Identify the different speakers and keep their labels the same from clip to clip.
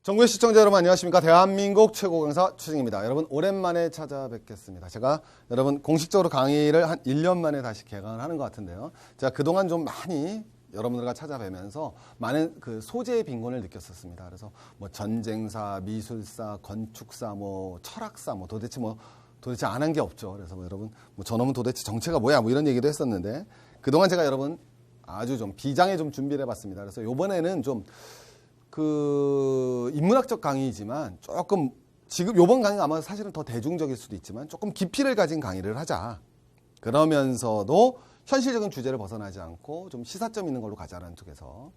Speaker 1: 전국의 시청자 여러분 안녕하십니까. 대한민국 최고 강사 추승입니다. 여러분 오랜만에 찾아뵙겠습니다. 제가 여러분 공식적으로 강의를 한 1년 만에 다시 개강을 하는 것 같은데요. 제가 그동안 좀 많이 여러분들과 찾아뵈면서 많은 그 소재의 빈곤을 느꼈었습니다. 그래서 뭐 전쟁사, 미술사, 건축사, 뭐 철학사, 뭐 도대체 안 한 게 없죠. 그래서 뭐 여러분 뭐 저놈은 도대체 정체가 뭐야 뭐 이런 얘기도 했었는데 그동안 제가 여러분 아주 좀 비장에 좀 준비를 해봤습니다. 그래서 이번에는 좀 인문학적 강의이지만 조금 지금 요번 강의가 아마 사실은 더 대중적일 수도 있지만 조금 깊이를 가진 강의를 하자. 그러면서도 현실적인 주제를 벗어나지 않고 좀 시사점 있는 걸로 가자라는 쪽에서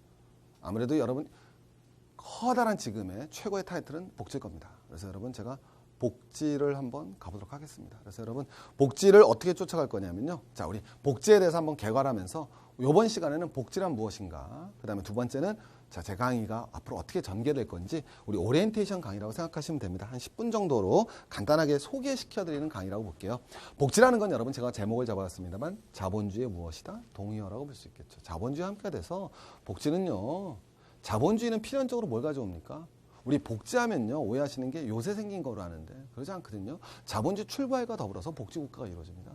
Speaker 1: 아무래도 여러분 커다란 지금의 최고의 타이틀은 복지일 겁니다. 그래서 여러분 제가 복지를 한번 가보도록 하겠습니다. 그래서 여러분 복지를 어떻게 쫓아갈 거냐면요. 자, 우리 복지에 대해서 한번 개괄하면서 이번 시간에는 복지란 무엇인가, 그 다음에 두 번째는 자, 제 강의가 앞으로 어떻게 전개될 건지 우리 오리엔테이션 강의라고 생각하시면 됩니다. 한 10분 정도로 간단하게 소개시켜드리는 강의라고 볼게요. 복지라는 건 여러분 제가 제목을 잡아봤습니다만 자본주의의 무엇이다? 동의어라고 볼 수 있겠죠. 자본주의와 함께 돼서 복지는요. 자본주의는 필연적으로 뭘 가져옵니까? 우리 복지하면요. 오해하시는 게 요새 생긴 거로 아는데 그러지 않거든요. 자본주의 출발과 더불어서 복지국가가 이루어집니다.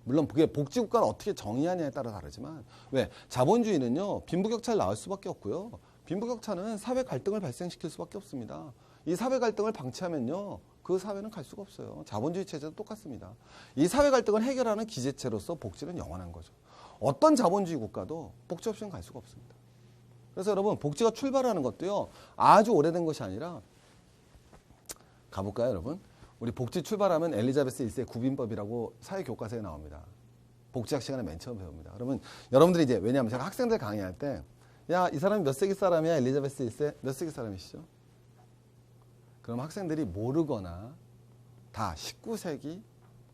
Speaker 1: 물론 그게 복지국가를 어떻게 정의하냐에 따라 다르지만 왜? 자본주의는요. 빈부격차를 낳을 수밖에 없고요. 빈부격차는 사회 갈등을 발생시킬 수밖에 없습니다. 이 사회 갈등을 방치하면요. 그 사회는 갈 수가 없어요. 자본주의 체제도 똑같습니다. 이 사회 갈등을 해결하는 기제체로서 복지는 영원한 거죠. 어떤 자본주의 국가도 복지 없이는 갈 수가 없습니다. 그래서 여러분 복지가 출발하는 것도요. 아주 오래된 것이 아니라 가볼까요 여러분? 우리 복지 출발하면 엘리자베스 1세 구빈법이라고 사회교과서에 나옵니다. 복지학 시간에 맨 처음 배웁니다. 그러면 여러분들이 이제 왜냐하면 제가 학생들 강의할 때 야, 이 사람이 몇 세기 사람이야? 엘리자베스 1세 몇 세기 사람이시죠? 그럼 학생들이 모르거나 다 19세기,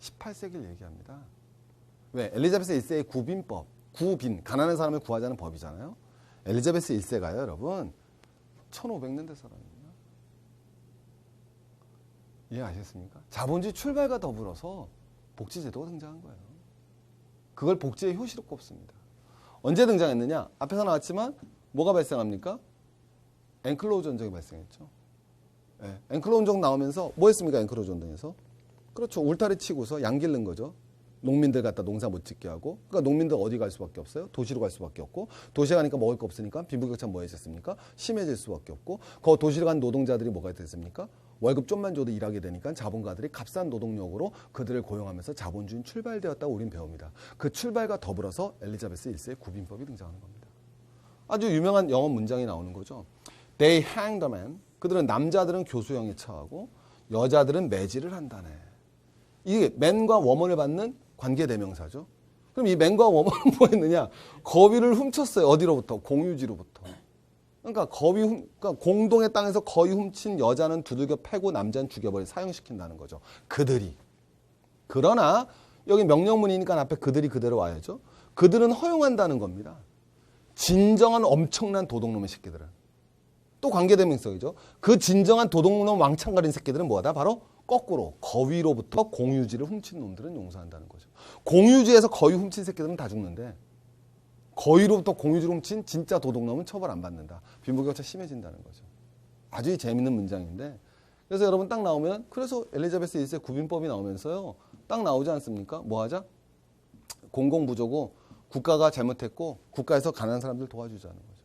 Speaker 1: 18세기를 얘기합니다. 왜? 엘리자베스 1세의 구빈법, 구빈, 가난한 사람을 구하자는 법이잖아요. 엘리자베스 1세가요, 여러분 1500년대 사람입니다. 이해하셨습니까? 자본주의 출발과 더불어서 복지제도가 등장한 거예요. 그걸 복지의 효시로 꼽습니다. 언제 등장했느냐? 앞에서 나왔지만 뭐가 발생합니까? 앵클로우즈 전쟁이 발생했죠. 네. 앵클로우즈 전쟁 나오면서 뭐 했습니까? 앵클로우즈 전쟁에서? 그렇죠. 울타리 치고서 양 기른 거죠. 농민들 갖다 농사 못 짓게 하고, 그러니까 농민들 어디 갈 수밖에 없어요? 도시로 갈 수밖에 없고, 도시에 가니까 먹을 거 없으니까 빈부격차 뭐 해졌습니까? 심해질 수밖에 없고, 그 도시로 간 노동자들이 뭐가 됐습니까? 월급 좀만 줘도 일하게 되니까 자본가들이 값싼 노동력으로 그들을 고용하면서 자본주의는 출발되었다고 우린 배웁니다. 그 출발과 더불어서 엘리자베스 1세의 구빈법이 등장하는 겁니다. 아주 유명한 영어 문장이 나오는 거죠. They hanged a man. 그들은 남자들은 교수형에 처하고 여자들은 매질을 한다네. 이게 맨과 워먼을 받는 관계대명사죠. 그럼 이 맨과 워먼은 뭐 했느냐? 거위를 훔쳤어요. 어디로부터? 공유지로부터. 그러니까 그러니까 공동의 땅에서 거위 훔친 여자는 두들겨 패고 남자는 죽여버려 사형시킨다는 거죠. 그들이. 그러나 여기 명령문이니까 앞에 그들이 그대로 와야죠. 그들은 허용한다는 겁니다. 진정한 엄청난 도둑놈의 새끼들은. 또 관계대명사이죠. 그 진정한 도둑놈 왕창 가린 새끼들은 뭐하다? 바로 거꾸로 거위로부터 공유지를 훔친 놈들은 용서한다는 거죠. 공유지에서 거위 훔친 새끼들은 다 죽는데 거위로부터 공유지를 훔친 진짜 도둑놈은 처벌 안 받는다. 빈부격차 심해진다는 거죠. 아주 재밌는 문장인데 그래서 여러분 딱 나오면 그래서 엘리자베스 1세 구빈법이 나오면서요. 딱 나오지 않습니까? 뭐 하자? 공공부조고 국가가 잘못했고 국가에서 가난한 사람들 도와주자는 거죠.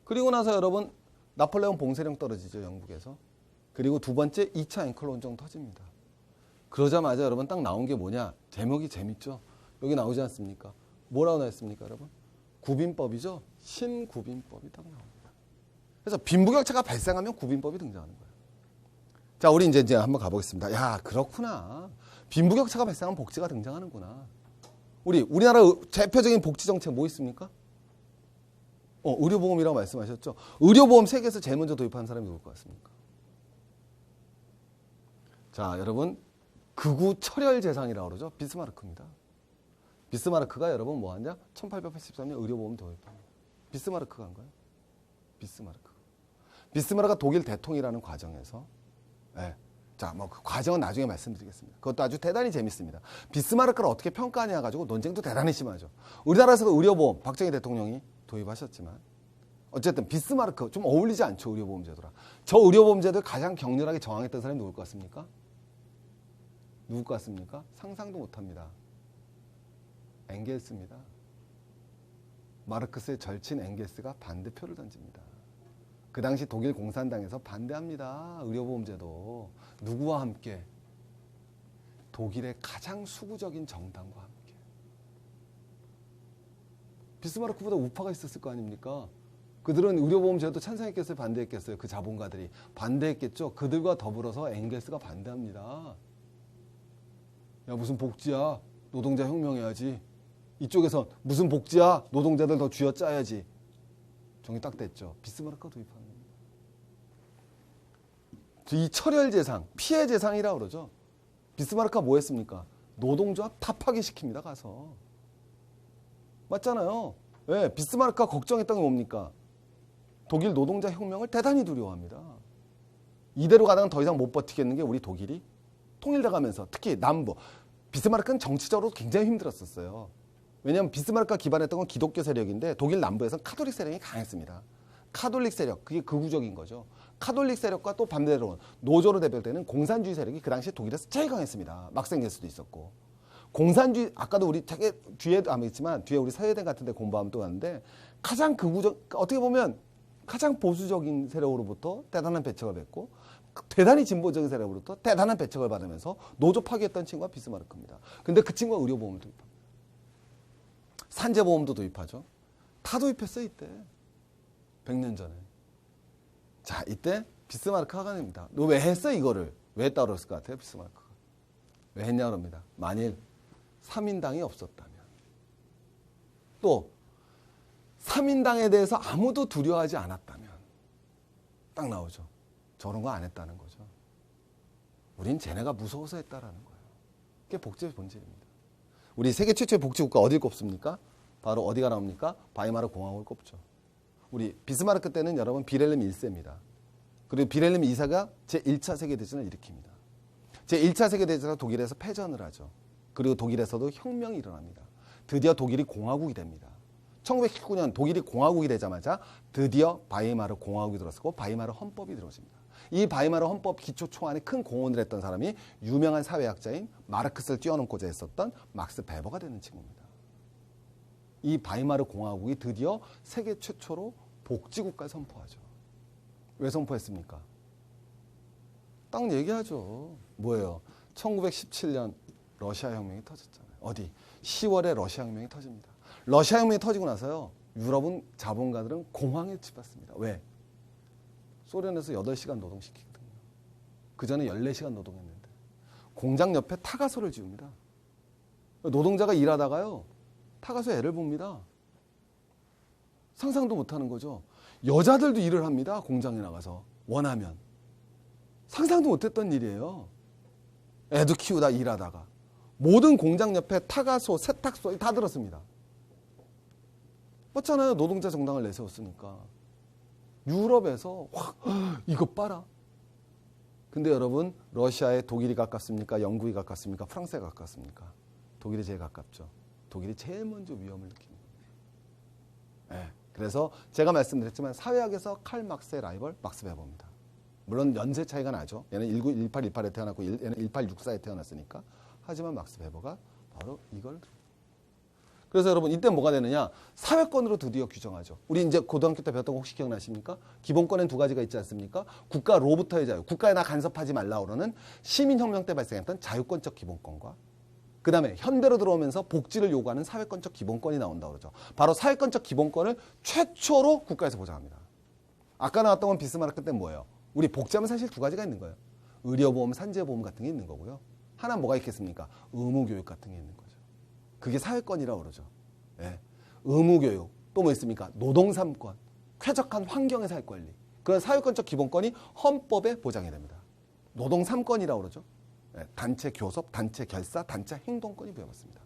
Speaker 1: 그리고 나서 여러분 나폴레옹 봉쇄령 떨어지죠. 영국에서. 그리고 두 번째 2차 앵클로우전 터집니다. 그러자마자 여러분 딱 나온 게 뭐냐? 제목이 재밌죠? 여기 나오지 않습니까? 뭐라고 나왔습니까, 여러분? 구빈법이죠? 신구빈법이 딱 나옵니다. 그래서 빈부격차가 발생하면 구빈법이 등장하는 거예요. 자, 우리 이제 한번 가보겠습니다. 야, 그렇구나. 빈부격차가 발생하면 복지가 등장하는구나. 우리나라 대표적인 복지 정책 뭐 있습니까? 의료보험이라고 말씀하셨죠? 의료보험 세계에서 제일 먼저 도입한 사람이 누굴 것 같습니까? 자, 여러분 극우 철혈재상이라고 그러죠. 비스마르크입니다. 비스마르크가 여러분 뭐 하냐? 1883년 의료보험 도입합니다. 비스마르크가 한 거예요. 비스마르크가 독일 대통이라는 과정에서 네. 자, 뭐 그 과정은 나중에 말씀드리겠습니다. 그것도 아주 대단히 재밌습니다. 비스마르크를 어떻게 평가하냐 가지고 논쟁도 대단히 심하죠. 우리나라에서도 의료보험 박정희 대통령이 도입하셨지만 어쨌든 비스마르크 좀 어울리지 않죠. 의료보험제도랑. 저 의료보험제도를 가장 격렬하게 저항했던 사람이 누굴 것 같습니까? 누굴 것 같습니까? 상상도 못합니다. 엥겔스입니다. 마르크스의 절친 엥겔스가 반대표를 던집니다. 그 당시 독일 공산당에서 반대합니다. 의료보험제도. 누구와 함께? 독일의 가장 수구적인 정당과 함께. 비스마르크보다 우파가 있었을 거 아닙니까? 그들은 의료보험제도 찬성했겠어요? 반대했겠어요? 그 자본가들이 반대했겠죠? 그들과 더불어서 엥겔스가 반대합니다. 야, 무슨 복지야? 노동자 혁명해야지. 이쪽에서 무슨 복지야? 노동자들 더 쥐어짜야지. 정이 딱 됐죠. 비스마르크가 도입하는 겁니다. 이 철혈제상, 피해제상이라고 그러죠. 비스마르크가 뭐 했습니까? 노동조합 다 파괴시킵니다. 가서. 맞잖아요. 왜? 비스마르크가 걱정했던 게 뭡니까? 독일 노동자 혁명을 대단히 두려워합니다. 이대로 가다가 더 이상 못 버티겠는 게 우리 독일이 통일돼가면서 특히 남부. 비스마르크는 정치적으로 굉장히 힘들었었어요. 왜냐하면 비스마르크가 기반했던 건 기독교 세력인데 독일 남부에서는 카톨릭 세력이 강했습니다. 카톨릭 세력, 그게 극우적인 거죠. 카톨릭 세력과 또 반대로 노조로 대표되는 공산주의 세력이 그 당시에 독일에서 제일 강했습니다. 막생제스도 있었고. 공산주의, 아까도 우리 되게 뒤에도 아마 있지만 뒤에 우리 서예대 같은 데 공부하면 또 하는데 가장 극우적, 어떻게 보면 가장 보수적인 세력으로부터 대단한 배척을 받고 대단히 진보적인 세력으로부터 대단한 배척을 받으면서 노조 파괴했던 친구가 비스마르크입니다. 근데 그 친구가 의료보험을 도입합니다. 산재보험도 도입하죠. 다 도입했어요, 이때. 100년 전에. 자, 이때 비스마르크가 하가 됩니다. 너 왜 했어, 이거를? 왜 했다고 그랬을 것 같아요, 비스마르크가? 왜 했냐고 합니다. 만일 3인당이 없었다면. 또 3인당에 대해서 아무도 두려워하지 않았다면. 딱 나오죠. 저런 거 안 했다는 거죠. 우린 쟤네가 무서워서 했다라는 거예요. 그게 복지의 본질입니다. 우리 세계 최초의 복지국가 어딜 꼽습니까? 바로 어디가 나옵니까? 바이마르 공화국을 꼽죠. 우리 비스마르크 때는 여러분 비렐름 1세입니다. 그리고 비렐름 2세가 제1차 세계대전을 일으킵니다. 제1차 세계대전에서 독일에서 패전을 하죠. 그리고 독일에서도 혁명이 일어납니다. 드디어 독일이 공화국이 됩니다. 1919년 독일이 공화국이 되자마자 드디어 바이마르 공화국이 들어서고 바이마르 헌법이 들어집니다. 이 바이마르 헌법 기초 초안에 큰 공헌을 했던 사람이 유명한 사회학자인 마르크스를 뛰어넘고자 했었던 막스 베버가 되는 친구입니다. 이 바이마르 공화국이 드디어 세계 최초로 복지국가를 선포하죠. 왜 선포했습니까? 딱 얘기하죠. 뭐예요? 1917년 러시아 혁명이 터졌잖아요. 어디? 10월에 러시아 혁명이 터집니다. 러시아 혁명이 터지고 나서요. 유럽은 자본가들은 공황에 치받습니다. 왜? 소련에서 8시간 노동시키거든요. 그 전에 14시간 노동했는데. 공장 옆에 타가소를 지웁니다. 노동자가 일하다가요. 타가소에 애를 봅니다. 상상도 못하는 거죠. 여자들도 일을 합니다. 공장에 나가서. 원하면. 상상도 못했던 일이에요. 애도 키우다 일하다가. 모든 공장 옆에 타가소, 세탁소 다 들었습니다. 맞잖아요. 노동자 정당을 내세웠으니까. 유럽에서 확 이것 봐라. 근데 여러분 러시아에 독일이 가깝습니까? 영국이 가깝습니까? 프랑스가 가깝습니까? 독일이 제일 가깝죠. 독일이 제일 먼저 위험을 느끼는 겁니다. 네. 그래서 제가 말씀드렸지만 사회학에서 칼 막스의 라이벌 막스 베버입니다. 물론 연세 차이가 나죠. 얘는 1818에 태어났고 얘는 1864에 태어났으니까. 하지만 막스 베버가 바로 이걸. 그래서 여러분 이때 뭐가 되느냐? 사회권으로 드디어 규정하죠. 우리 이제 고등학교 때 배웠던 거 혹시 기억나십니까? 기본권엔 두 가지가 있지 않습니까? 국가로부터의 자유, 국가에 나 간섭하지 말라 그러는 시민혁명 때 발생했던 자유권적 기본권과 그 다음에 현대로 들어오면서 복지를 요구하는 사회권적 기본권이 나온다고 그러죠. 바로 사회권적 기본권을 최초로 국가에서 보장합니다. 아까 나왔던 건 비스마르크 때 뭐예요? 우리 복지하면 사실 두 가지가 있는 거예요. 의료보험, 산재보험 같은 게 있는 거고요. 하나 뭐가 있겠습니까? 의무교육 같은 게 있는 거죠. 그게 사회권이라고 그러죠. 예. 의무교육, 또 뭐 있습니까? 노동3권, 쾌적한 환경의 살 권리. 그런 사회권적 기본권이 헌법에 보장이 됩니다. 노동3권이라고 그러죠. 예. 단체 교섭, 단체 결사, 단체 행동권이 부여받습니다.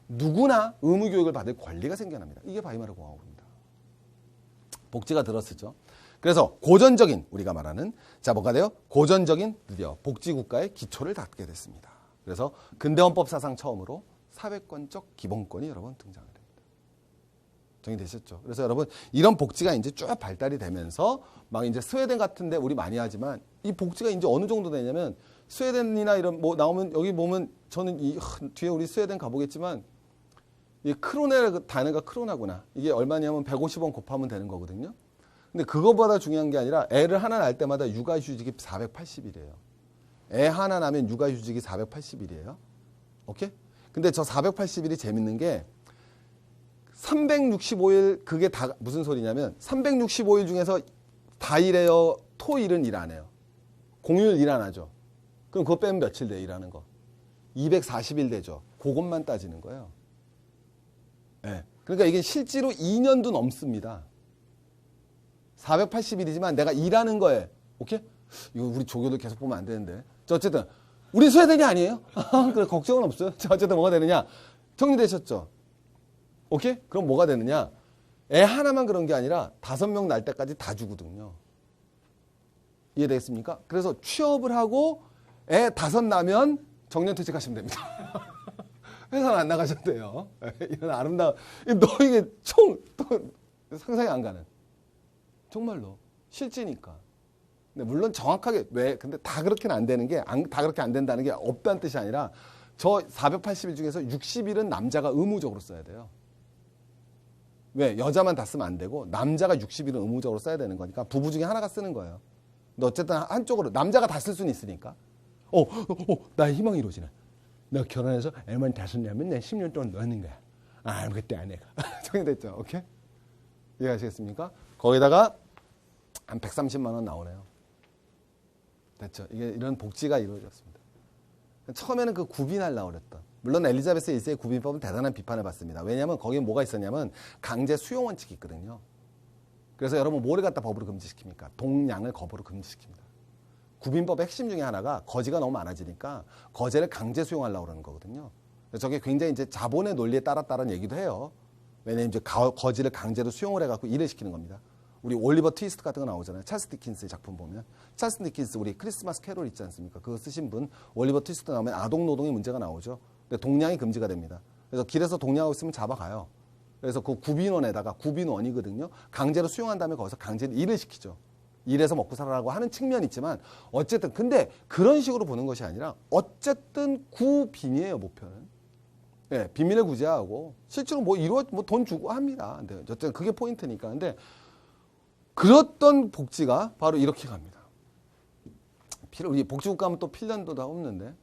Speaker 1: 누구나 의무교육을 받을 권리가 생겨납니다. 이게 바이마르 공화국입니다. 복지가 들어서죠. 그래서 고전적인 우리가 말하는 자 뭐가 돼요? 고전적인 드디어 복지국가의 기초를 닫게 됐습니다. 그래서 근대헌법 사상 처음으로 사회권적 기본권이 여러분 등장을 됩니다. 정리되셨죠? 그래서 여러분 이런 복지가 이제 쭉 발달이 되면서 막 이제 스웨덴 같은데 우리 많이 하지만 이 복지가 이제 어느 정도 되냐면 스웨덴이나 이런 뭐 나오면 여기 보면 저는 이 뒤에 우리 스웨덴 가보겠지만 이 크로네라는 단어가 크로나구나. 이게 얼마냐면 150원 곱하면 되는 거거든요. 근데 그거보다 중요한 게 아니라 애를 하나 낳을 때마다 육아휴직이 480일이에요. 애 하나 낳으면 육아휴직이 480일이에요. 오케이? 근데 저 480일이 재밌는 게 365일 그게 다 무슨 소리냐면 365일 중에서 다 일해요. 토일은 일 안 해요. 공휴일 일 안 하죠. 그럼 그거 빼면 며칠 돼 일하는 거? 240일 되죠. 그것만 따지는 거예요. 네. 그러니까 이게 실제로 2년도 넘습니다. 480일이지만 내가 일하는 거에 오케이? 이거 우리 조교도 계속 보면 안 되는데. 자, 어쨌든 우리 스웨덴이 아니에요. 그래 걱정은 없어요. 자, 어쨌든 뭐가 되느냐? 정리되셨죠? 오케이? 그럼 뭐가 되느냐? 애 하나만 그런 게 아니라 5명 날 때까지 다 주거든요. 이해되겠습니까? 그래서 취업을 하고 애 5 나면 정년퇴직하시면 됩니다. 회사는 안 나가셔도 돼요. 이런 아름다운 너 이게 또 상상이 안 가는 정말로 실제니까. 근데 물론 정확하게 왜 근데 다 그렇게는 안 되는 게 다 그렇게 안 된다는 게 없다는 뜻이 아니라 저 480일 중에서 60일은 남자가 의무적으로 써야 돼요. 왜? 여자만 다 쓰면 안 되고 남자가 60일은 의무적으로 써야 되는 거니까 부부 중에 하나가 쓰는 거예요. 근데 어쨌든 한쪽으로 남자가 다 쓸 수는 있으니까. 나의 희망이 이루어지네. 내가 결혼해서 애만 5 낳으면 내 10년 동안 넣는 거야. 아무것도 안 해. 정리됐죠? 오케이? 이해하시겠습니까? 거기다가 한 130만 원 나오네요. 됐죠? 이게 이런 복지가 이루어졌습니다. 처음에는 그 구빈하려고 그랬던. 물론 엘리자베스 1세의 구빈법은 대단한 비판을 받습니다. 왜냐하면 거기에 뭐가 있었냐면 강제 수용 원칙이 있거든요. 그래서 여러분 뭐를 갖다 법으로 금지시킵니까? 동량을 법으로 금지시킵니다. 구빈법의 핵심 중에 하나가 거지가 너무 많아지니까 거제를 강제 수용하려고 그러는 거거든요. 저게 굉장히 이제 자본의 논리에 따랐다는 얘기도 해요. 왜냐하면 이제 거지를 강제로 수용을 해갖고 일을 시키는 겁니다. 우리 올리버 트위스트 같은 거 나오잖아요. 찰스 디킨스의 작품 보면. 찰스 디킨스 우리 크리스마스 캐롤 있지 않습니까? 그거 쓰신 분 올리버 트위스트 나오면 아동 노동의 문제가 나오죠. 근데 동량이 금지가 됩니다. 그래서 길에서 동량하고 있으면 잡아가요. 그래서 그 구빈원에다가 구빈원이거든요. 강제로 수용한 다음에 거기서 강제로 일을 시키죠. 일해서 먹고 살아라고 하는 측면이 있지만 어쨌든 근데 그런 식으로 보는 것이 아니라 어쨌든 구빈이에요 목표는. 네, 비밀을 구제하고 실제로 뭐 돈 주고 합니다. 근데 어쨌든 그게 포인트니까. 근데 그랬던 복지가 바로 이렇게 갑니다. 우리 복지국가 하면 또 핀란드도 다 없는데.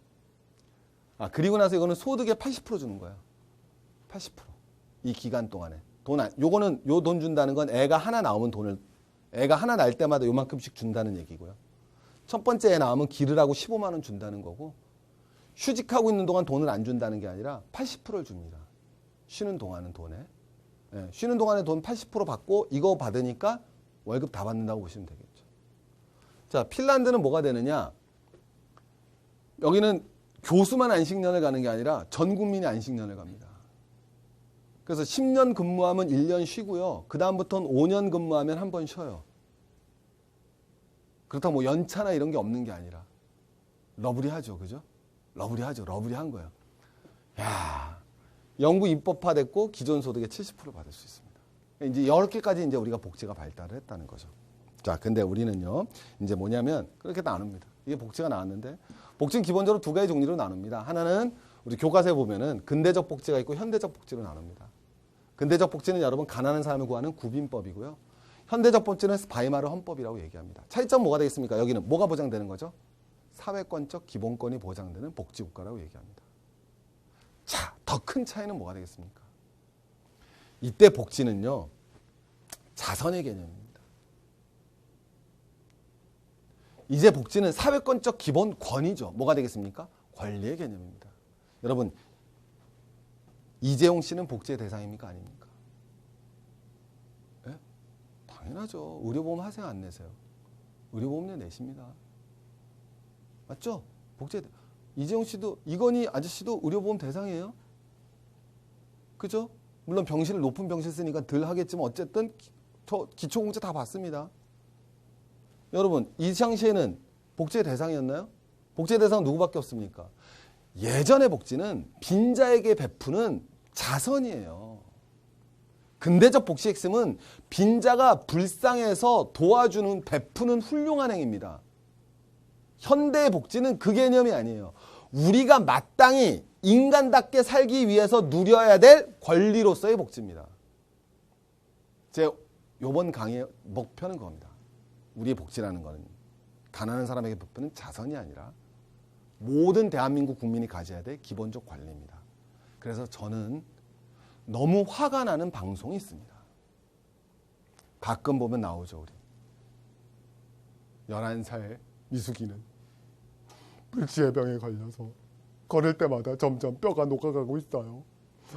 Speaker 1: 그리고 나서 이거는 소득의 80% 주는 거예요. 80%. 이 기간 동안에. 요거는 요 돈 준다는 건 애가 하나 나오면 애가 하나 날 때마다 요만큼씩 준다는 얘기고요. 첫 번째 애 나오면 기르라고 15만 원 준다는 거고 휴직하고 있는 동안 돈을 안 준다는 게 아니라 80%를 줍니다. 쉬는 동안은 돈에. 네, 쉬는 동안에 돈 80% 받고 이거 받으니까 월급 다 받는다고 보시면 되겠죠. 자, 핀란드는 뭐가 되느냐? 여기는 교수만 안식년을 가는 게 아니라 전 국민이 안식년을 갑니다. 그래서 10년 근무하면 1년 쉬고요. 그 다음부터는 5년 근무하면 한 번 쉬어요. 그렇다고 뭐 연차나 이런 게 없는 게 아니라 러브리하죠. 그죠? 러브리한 거예요. 야, 영구 입법화됐고 기존 소득의 70% 받을 수 있습니다. 이제 10개까지 이제 우리가 복지가 발달을 했다는 거죠. 자, 근데 우리는요, 이제 뭐냐면 그렇게 나눕니다. 이게 복지가 나왔는데 복지는 기본적으로 2가지 종류로 나눕니다. 하나는 우리 교과서에 보면은 근대적 복지가 있고 현대적 복지로 나눕니다. 근대적 복지는 여러분 가난한 사람을 구하는 구빈법이고요. 현대적 복지는 바이마르 헌법이라고 얘기합니다. 차이점 뭐가 되겠습니까? 여기는 뭐가 보장되는 거죠? 사회권적 기본권이 보장되는 복지국가라고 얘기합니다. 자, 더 큰 차이는 뭐가 되겠습니까? 이때 복지는요, 자선의 개념입니다. 이제 복지는 사회권적 기본권이죠. 뭐가 되겠습니까? 권리의 개념입니다. 여러분, 이재용 씨는 복지의 대상입니까? 아닙니까? 네? 당연하죠. 의료보험 하세요? 안 내세요? 의료보험료 내십니다. 맞죠? 복지의 이재용 씨도 이건희 아저씨도 의료보험 대상이에요. 그죠? 물론 병실 높은 병실 쓰니까 덜 하겠지만 어쨌든 저 기초공제 다 받습니다. 여러분, 이창시에는 복지의 대상이었나요? 복지의 대상은 누구밖에 없습니까? 예전의 복지는 빈자에게 베푸는 자선이에요. 근대적 복지의 핵심은 빈자가 불쌍해서 도와주는, 베푸는 훌륭한 행위입니다. 현대의 복지는 그 개념이 아니에요. 우리가 마땅히 인간답게 살기 위해서 누려야 될 권리로서의 복지입니다. 제 이번 강의의 목표는 그겁니다. 우리의 복지라는 것은 가난한 사람에게 베푸는 자선이 아니라 모든 대한민국 국민이 가져야 될 기본적 권리입니다. 그래서 저는 너무 화가 나는 방송이 있습니다. 가끔 보면 나오죠. 우리 11살 미숙이는 불치의 병에 걸려서 걸을 때마다 점점 뼈가 녹아가고 있어요.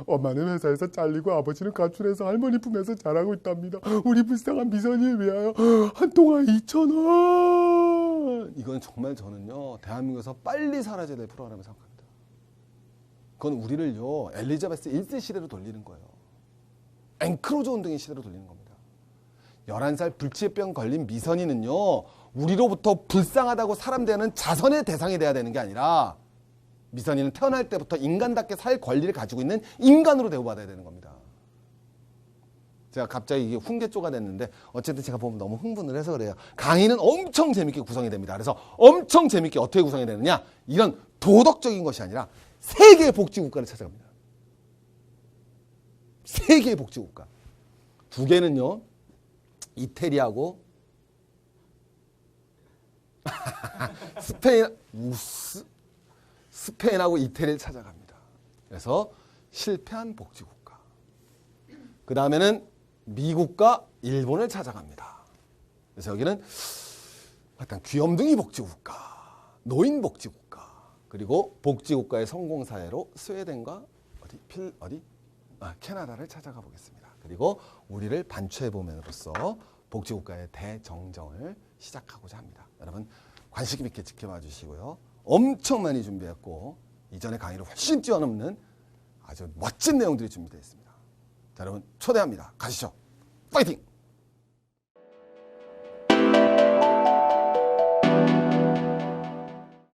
Speaker 1: 엄마는 회사에서 잘리고 아버지는 가출해서 할머니 품에서 자라고 있답니다. 우리 불쌍한 미선이를 위하여 한 통화 2,000원. 이건 정말 저는요, 대한민국에서 빨리 사라져야 될 프로그램을 생각합니다. 그건 우리를요, 엘리자베스 1세 시대로 돌리는 거예요. 앵크로즈 운동의 시대로 돌리는 겁니다. 11살 불치병 걸린 미선이는요, 우리로부터 불쌍하다고 사람 되는 자선의 대상이 돼야 되는 게 아니라 미선이는 태어날 때부터 인간답게 살 권리를 가지고 있는 인간으로 대우받아야 되는 겁니다. 제가 갑자기 이게 훈계조가 됐는데 어쨌든 제가 보면 너무 흥분을 해서 그래요. 강의는 엄청 재밌게 구성이 됩니다. 그래서 엄청 재밌게 어떻게 구성이 되느냐, 이런 도덕적인 것이 아니라 세계의 복지국가를 찾아갑니다. 세계의 복지국가. 두 개는요, 이태리하고 스페인하고 이태리를 찾아갑니다. 그래서 실패한 복지국가. 그 다음에는 미국과 일본을 찾아갑니다. 그래서 여기는 약간 귀염둥이 복지국가, 노인 복지국가, 그리고 복지국가의 성공사례로 스웨덴과 캐나다를 찾아가 보겠습니다. 그리고 우리를 반추해봄으로써 복지국가의 대정정을 시작하고자 합니다. 여러분 관심 있게 지켜봐 주시고요. 엄청 많이 준비했고 이전의 강의를 훨씬 뛰어넘는 아주 멋진 내용들이 준비되어 있습니다. 자, 여러분 초대합니다. 가시죠. 파이팅!